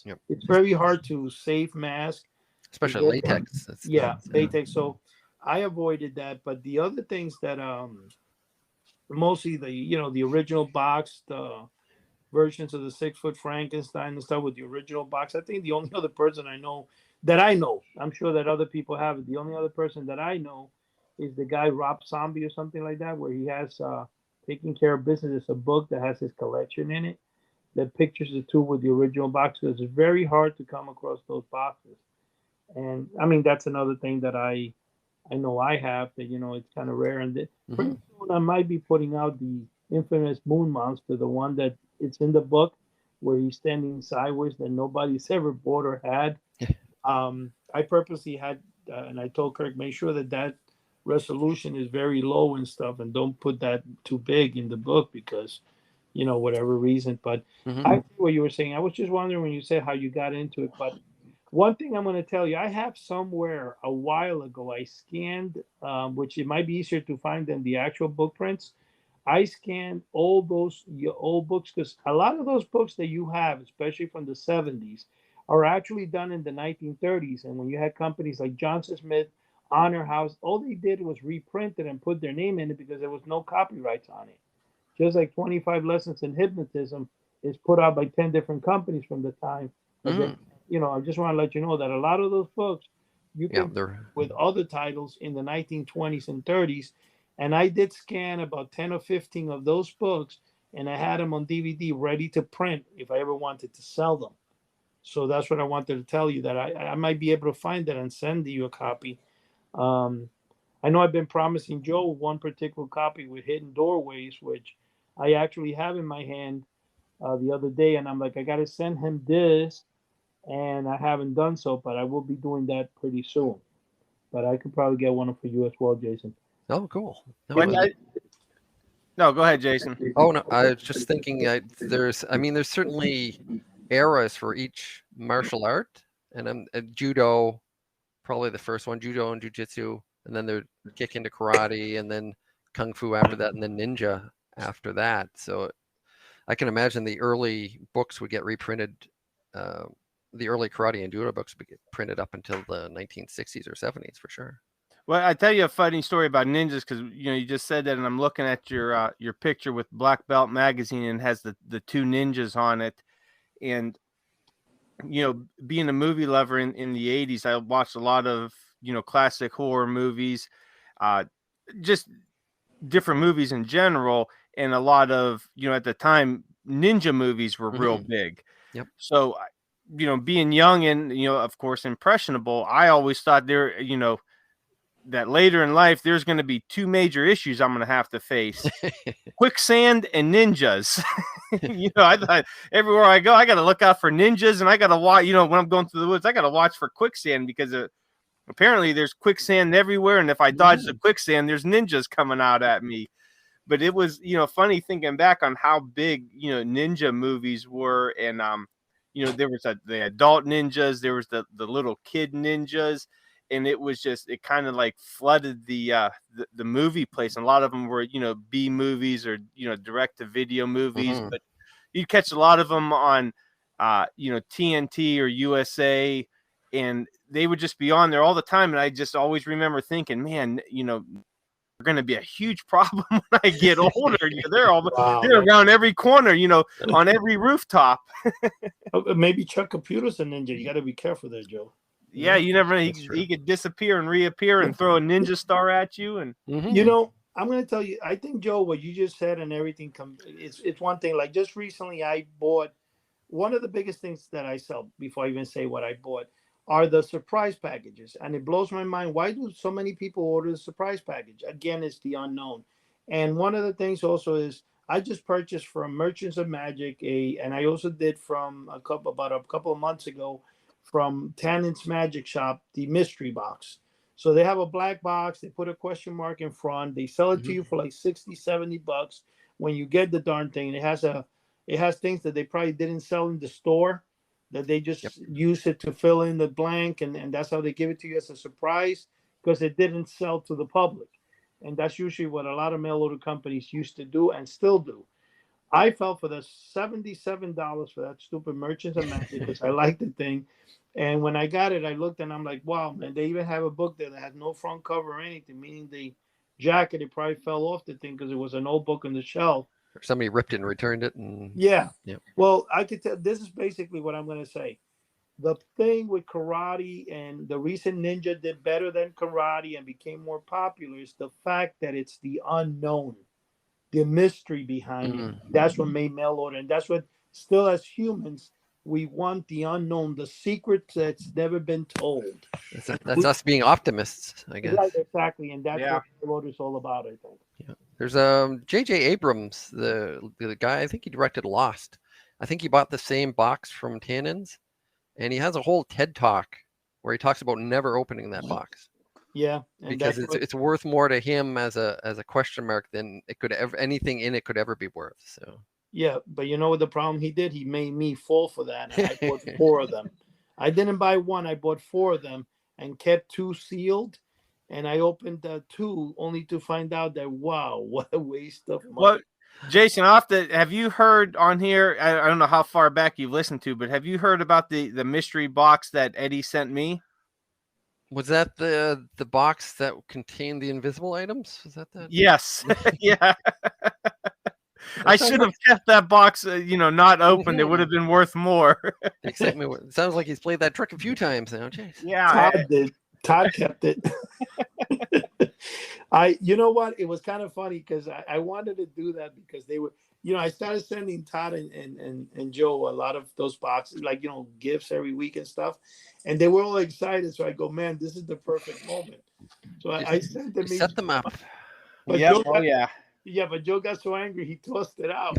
Yep. it's very hard to save mask. It Especially gets, latex. That's yeah, the, latex. So I avoided that. But the other things that mostly the original box, the versions of the 6 foot Frankenstein and stuff with the original box. I think the only other person I know, I'm sure that other people have it. The only other person that I know is the guy Rob Zombie or something like that, where he has Taking Care of Business. It's a book that has his collection in it that pictures the two with the original box. Because it's very hard to come across those boxes. And I mean, that's another thing that I know I have that it's kind of rare. And pretty Mhm. soon I might be putting out the infamous Moon Monster, the one that it's in the book where he's standing sideways that nobody's ever bought or had. I purposely had, and I told Kirk, make sure that resolution is very low and stuff, and don't put that too big in the book because whatever reason. But Mhm. I see what you were saying. I was just wondering when you said how you got into it, but one thing I'm going to tell you, I have somewhere a while ago, I scanned, which it might be easier to find than the actual book prints. I scanned all those your old books because a lot of those books that you have, especially from the 70s, are actually done in the 1930s. And when you had companies like Johnson Smith, Honor House, all they did was reprint it and put their name in it because there was no copyrights on it. Just like 25 Lessons in Hypnotism is put out by 10 different companies from the time. But Mhm. I just want to let you know that a lot of those books you Yeah, can they're with other titles in the 1920s and 30s. And I did scan about 10 or 15 of those books, and I had them on DVD ready to print if I ever wanted to sell them. So that's what I wanted to tell you that I might be able to find that and send you a copy. Um, I know I've been promising Joe one particular copy with Hidden Doorways, which I actually have in my hand the other day, and I'm like, I got to send him this, and I haven't done so, but I will be doing that pretty soon. But I could probably get one for you as well, Jason. oh cool. No, But no, go ahead, Jason. oh no, I was just thinking there's certainly eras for each martial art, and judo probably the first one, judo and jujitsu, and then they're kick into karate, and then kung fu after that, and then ninja after that. So I can imagine the early books would get reprinted. Uh, the early karate and judo books would get printed up until the 1960s or 70s for sure. Well, I tell you a funny story about ninjas because you just said that, and I'm looking at your picture with Black Belt magazine and has the two ninjas on it, and being a movie lover in the 80s, I watched a lot of classic horror movies, uh, just different movies in general, and a lot of at the time ninja movies were real Mm-hmm. big. Yep. So being young and of course impressionable, I always thought that later in life there's going to be two major issues I'm going to have to face: quicksand and ninjas. I thought everywhere I go I got to look out for ninjas, and I got to watch, when I'm going through the woods I got to watch for quicksand because apparently there's quicksand everywhere, and if I dodge the quicksand there's ninjas coming out at me. But it was funny thinking back on how big ninja movies were. And there was the adult ninjas, there was the little kid ninjas, and it was just, it kind of like flooded the movie place, and a lot of them were B movies or direct to video movies. Mm-hmm. But you'd catch a lot of them on TNT or USA, and they would just be on there all the time. And I just always remember thinking, man, are going to be a huge problem when I get older. They're Wow, around every corner, on every rooftop. maybe Chuck Caputo's a ninja. You got to be careful there, Joe. Yeah, you never know. That's true. He could disappear and reappear and throw a ninja star at you. And Mm-hmm. I'm going to tell you. I think Joe, what you just said and everything, it's one thing. Like just recently, I bought one of the biggest things that I sell before I even say what I bought are the surprise packages. And it blows my mind. Why do so many people order the surprise package? Again, it's the unknown. And one of the things also is I just purchased from Merchants of Magic and I also did from about a couple of months ago from Tannen's Magic Shop, the mystery box. So they have a black box. They put a question mark in front. They sell it to you for like 60, $70. When you get the darn thing, it has things that they probably didn't sell in the store that they just use it to fill in the blank, and that's how they give it to you as a surprise because it didn't sell to the public. And that's usually what a lot of mail order companies used to do and still do. I fell for the $77 for that stupid Merchants of Magic because I liked the thing. And when I got it, I looked and I'm like, wow, man, they even have a book there that has no front cover or anything, meaning the jacket, it probably fell off the thing because it was an old book on the shelf. Or somebody ripped it and returned it. And yeah. Well, I could tell this is basically what I'm going to say. The thing with karate and the reason ninja did better than karate and became more popular is the fact that it's the unknown, the mystery behind it. That's what made mail order. And that's what still as humans, we want the unknown, the secret that's never been told. That's us being optimists, I guess. Right, exactly. And that's what mail order is all about, I think. Yeah. There's J.J. Abrams, the guy, I think he directed Lost. I think he bought the same box from Tannins, and he has a whole TED Talk where he talks about never opening that box. Yeah, because it's worth more to him as a question mark than it could ever anything in it could ever be worth. So yeah, but you know what the problem he did? He made me fall for that, and I bought 4 of them. I didn't buy 1; I bought 4 of them and kept 2 sealed. And I opened 2 only to find out that wow, what a waste of money. Well, Jason, have you heard on here? I don't know how far back you've listened to, but have you heard about the mystery box that Eddie sent me? Was that the box that contained the invisible items? Was that? Yes. Yeah. I should have kept that box, not open. It would have been worth more. Excitement. It sounds like he's played that trick a few times now. Jeez. Yeah. Todd kept it. You know what? It was kind of funny because I wanted to do that because they were, I started sending Todd and Joe a lot of those boxes, like, gifts every week and stuff. And they were all excited. So I go, man, this is the perfect moment. So I sent them. Set them up. But yep. Yeah, but Joe got so angry he tossed it out.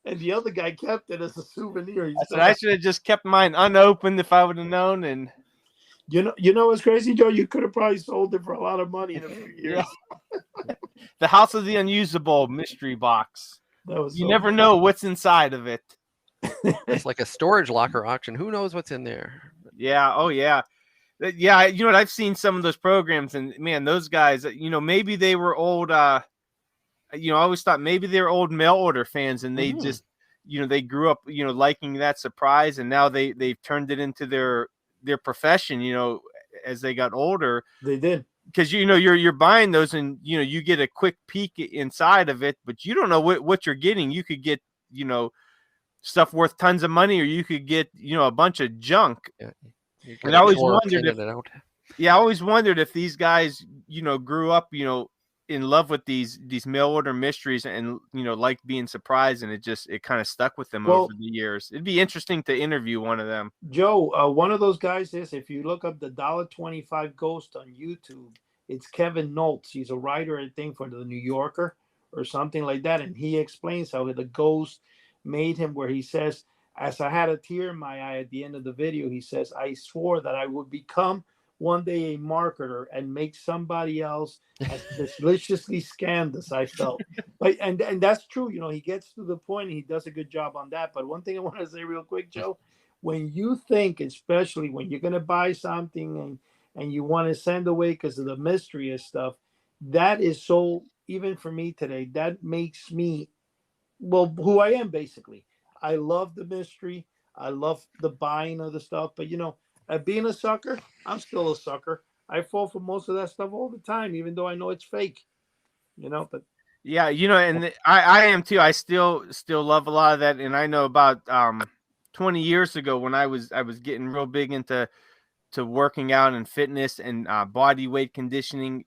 And the other guy kept it as a souvenir. I should have just kept mine unopened if I would have known. And you know what's crazy, Joe? You could have probably sold it for a lot of money in a few years. The House of the Unusable mystery box. You never know what's inside of it. It's like a storage locker auction. Who knows what's in there? Yeah. Oh, yeah. Yeah. You know what? I've seen some of those programs, and man, those guys, maybe they were old. I always thought maybe they were old mail order fans, and they just, they grew up, liking that surprise, and now they've turned it into their profession. As they got older, they did. Because you're buying those, and you get a quick peek inside of it, but you don't know what you're getting. You could get stuff worth tons of money, or you could get a bunch of junk. Yeah. And I always wondered if these guys grew up in love with these mail order mysteries and like being surprised, and it kind of stuck with them over the years. It'd be interesting to interview one of them. Joe, one of those guys is, if you look up the $1.25 Ghost on YouTube, it's Kevin Noltz. He's a writer, I think, for the New Yorker or something like that, and he explains how the ghost made him, where he says, as I had a tear in my eye at the end of the video, he says, I swore that I would become one day a marketer and make somebody else as deliciously scammed as I felt. But and that's true. He gets to the point and he does a good job on that. But one thing I want to say real quick, Joe, when you think, especially when you're going to buy something and you want to send away because of the mystery and stuff, that is so, even for me today, that makes me, who I am basically. I love the mystery. I love the buying of the stuff. But, being a sucker, I'm still a sucker. I fall for most of that stuff all the time, even though I know it's fake. But yeah, and I am too. I still love a lot of that. And I know about 20 years ago when I was getting real big into working out and fitness and body weight conditioning.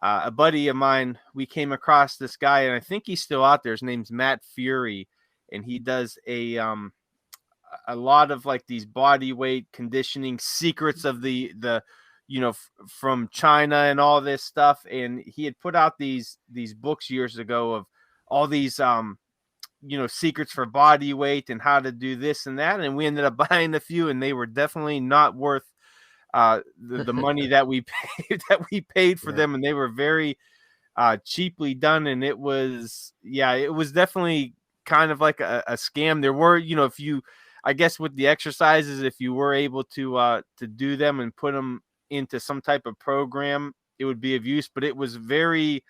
A buddy of mine, we came across this guy, and I think he's still out there. His name's Matt Fury. And he does a lot of like these body weight conditioning secrets of the from China and all this stuff. And he had put out these books years ago of all these secrets for body weight and how to do this and that. And we ended up buying a few, and they were definitely not worth the money that we paid for them, and they were very cheaply done. And it was definitely kind of like a scam. There were, if you, I guess with the exercises, if you were able to do them and put them into some type of program, it would be of use. But it was very,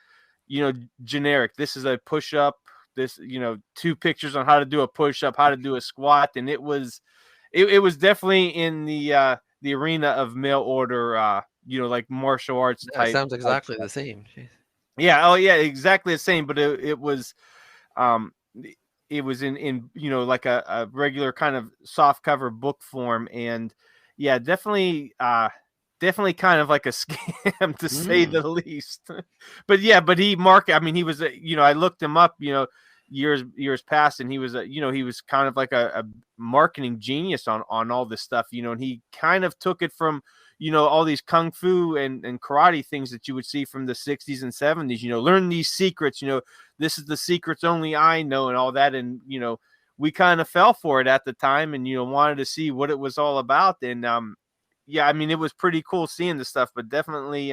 generic. This is a push up. This, 2 pictures on how to do a push up, how to do a squat, and it was definitely in the arena of mail order, like martial arts type. Sounds exactly the same. Jeez. Yeah. Oh yeah, exactly the same. But it was, it was in like a regular kind of soft cover book form, and yeah, definitely kind of like a scam to say the least. But he was, I looked him up, years past, and he was he was kind of like a marketing genius on all this stuff, and he kind of took it from, all these kung fu and karate things that you would see from the 60s and 70s, learn these secrets, this is the secrets only I know, and all that. And, we kind of fell for it at the time, and, wanted to see what it was all about. And, it was pretty cool seeing the stuff, but definitely,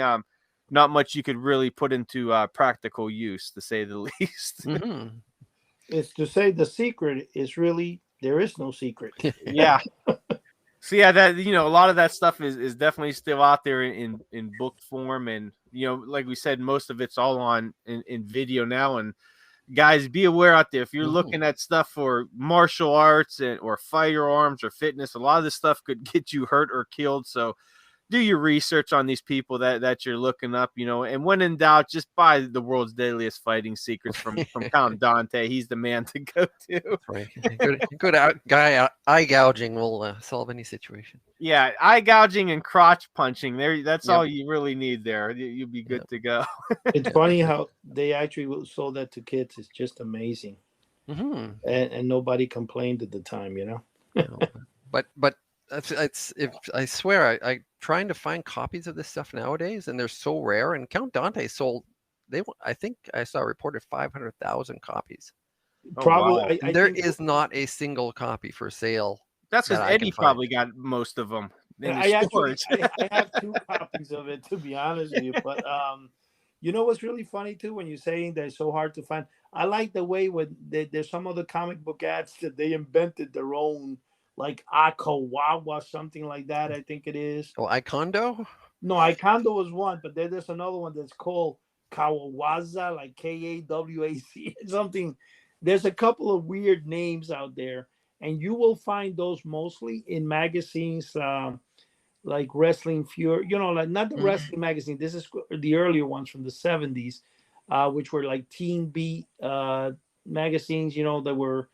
not much you could really put into practical use, to say the least. It's to say the secret is really, there is no secret. Yeah. So yeah, that, a lot of that stuff is definitely still out there in book form, and like we said, most of it's all on in video now. And guys, be aware out there, if you're looking at stuff for martial arts or firearms or fitness, a lot of this stuff could get you hurt or killed. So do your research on these people that you're looking up, and when in doubt, just buy The World's Deadliest Fighting Secrets from Count Dante. He's the man to go to. Right. Good eye gouging will solve any situation. Yeah, eye gouging and crotch punching. That's all you really need there. You'll be good to go. It's funny how they actually sold that to kids. It's just amazing. And nobody complained at the time, But it's if I swear I trying to find copies of this stuff nowadays, and they're so rare. And Count Dante sold, I think I saw reported 500,000 copies. Probably. Wow. There is not a single copy for sale. That's because Eddie probably got most of them. I have 2 copies of it, to be honest with you. But what's really funny too, when you're saying they're so hard to find, I like the way when there's some other comic book ads that they invented their own, like Akawawa, something like that, I think it is. Oh, Ikondo? No, Ikondo was one, but there's another one that's called Kawawaza, like Kawac, something. There's a couple of weird names out there, and you will find those mostly in magazines like Wrestling Fury, like not the wrestling magazine. This is the earlier ones from the 70s, which were like Teen Beat magazines, that were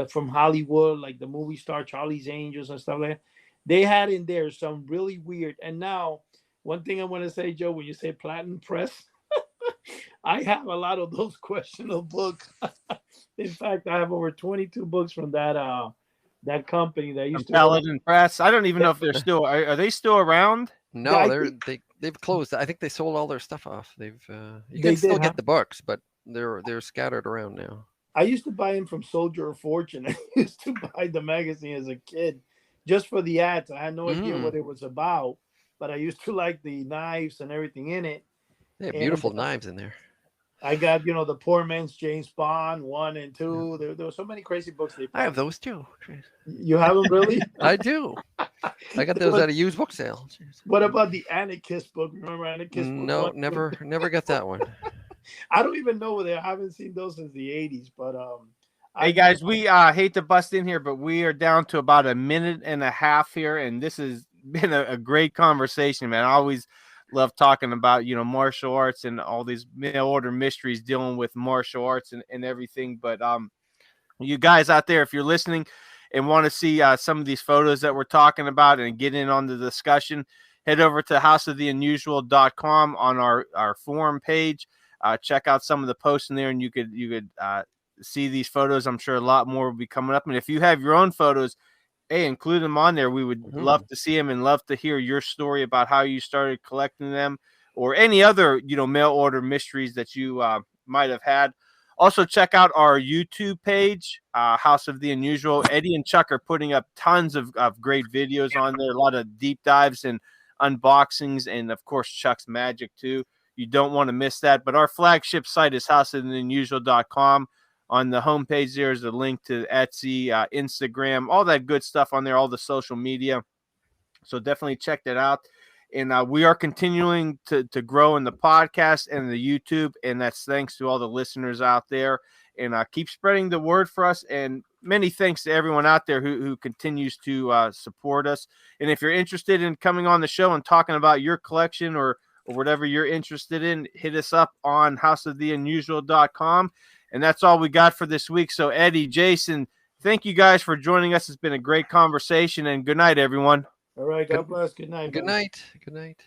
from Hollywood, like the movie star Charlie's Angels and stuff like that. They had in there some really weird. And now, one thing I want to say, Joe, when you say Platinum Press, I have a lot of those questionable books. In fact, I have over 22 books from that company that used to Paladin Press. I don't even know if they're still. Are they still around? No, they've closed. I think they sold all their stuff off. You can still get the books, but they're scattered around now. I used to buy them from Soldier of Fortune. I used to buy the magazine as a kid just for the ads. I had no idea what it was about, but I used to like the knives and everything in it. They have beautiful knives in there. I got, the Poor Man's James Bond 1 and 2. There were so many crazy books. I have those too. You have them, really? I do. I got those at a used book sale. What about the Anarchist book? Remember Anarchist book? No, never got that one. I don't even know whether I haven't seen those since the 80s, but hey guys, we hate to bust in here, but we are down to about a minute and a half here, and this has been a great conversation, man. I always love talking about martial arts and all these mail order mysteries dealing with martial arts and everything. But you guys out there, if you're listening and want to see some of these photos that we're talking about and get in on the discussion, head over to houseoftheunusual.com on our forum page. Check out some of the posts in there, and you could see these photos. I'm sure a lot more will be coming up. And if you have your own photos, hey, include them on there. We would love to see them and love to hear your story about how you started collecting them, or any other mail order mysteries that you might have had. Also, check out our YouTube page, House of the Unusual. Eddie and Chuck are putting up tons of great videos on there, a lot of deep dives and unboxings, and of course Chuck's magic too. You don't want to miss that. But our flagship site is houseoftheunusual.com. On the homepage, there's a link to Etsy, Instagram, all that good stuff on there, all the social media. So definitely check that out. And we are continuing to grow in the podcast and the YouTube, and that's thanks to all the listeners out there. And keep spreading the word for us. And many thanks to everyone out there who continues to support us. And if you're interested in coming on the show and talking about your collection or whatever you're interested in, hit us up on houseoftheunusual.com. And that's all we got for this week. So Eddie, Jason, thank you guys for joining us. It's been a great conversation, and good night, everyone. All right. God bless. Good night. Good night. Good night.